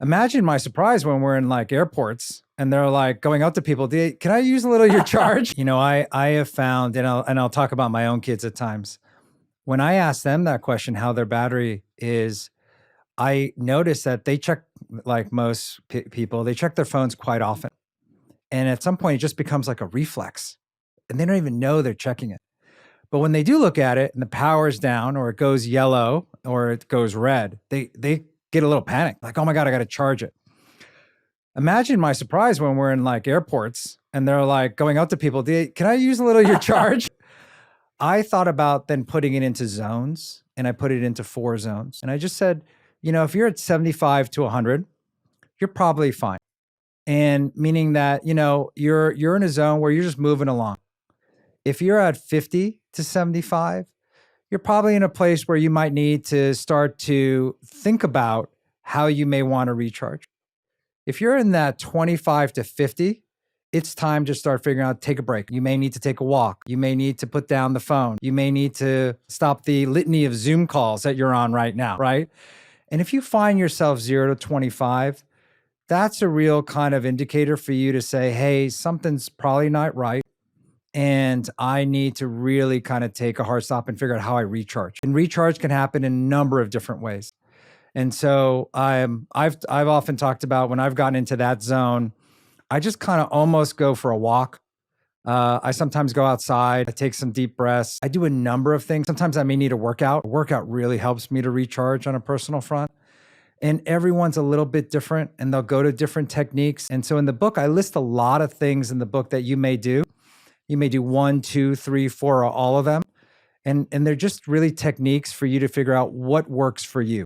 Imagine my surprise when we're in like airports and they're like going up to people, can I use a little of your charge? I have found, and I'll talk about my own kids at times. When I ask them that question, how their battery is, I notice that they check, like most people, they check their phones quite often. And at some point, it just becomes like a reflex and they don't even know they're checking it. But when they do look at it and the power's down or it goes yellow or it goes red, they get a little panic, like, oh my God, I got to charge it. Imagine my surprise when we're in like airports and they're like going up to people, can I use a little of your charge? I thought about then putting it into zones and I put it into 4 zones. And I just said, if you're at 75 to 100, you're probably fine. And meaning that, you're in a zone where you're just moving along. If you're at 50 to 75, you're probably in a place where you might need to start to think about how you may want to recharge. If you're in that 25 to 50, it's time to start figuring out, take a break. You may need to take a walk. You may need to put down the phone. You may need to stop the litany of Zoom calls that you're on right now, right? And if you find yourself 0 to 25, that's a real kind of indicator for you to say, hey, something's probably not right. And I need to really kind of take a hard stop and figure out how I recharge. And recharge can happen in a number of different ways. And so I've often talked about when I've gotten into that zone, I just kind of almost go for a walk. I sometimes go outside. I take some deep breaths. I do a number of things. Sometimes I may need a workout. A workout really helps me to recharge on a personal front. And everyone's a little bit different and they'll go to different techniques. And so in the book, I list a lot of things in the book that you may do. You may do 1, 2, 3, 4, or all of them. And they're just really techniques for you to figure out what works for you.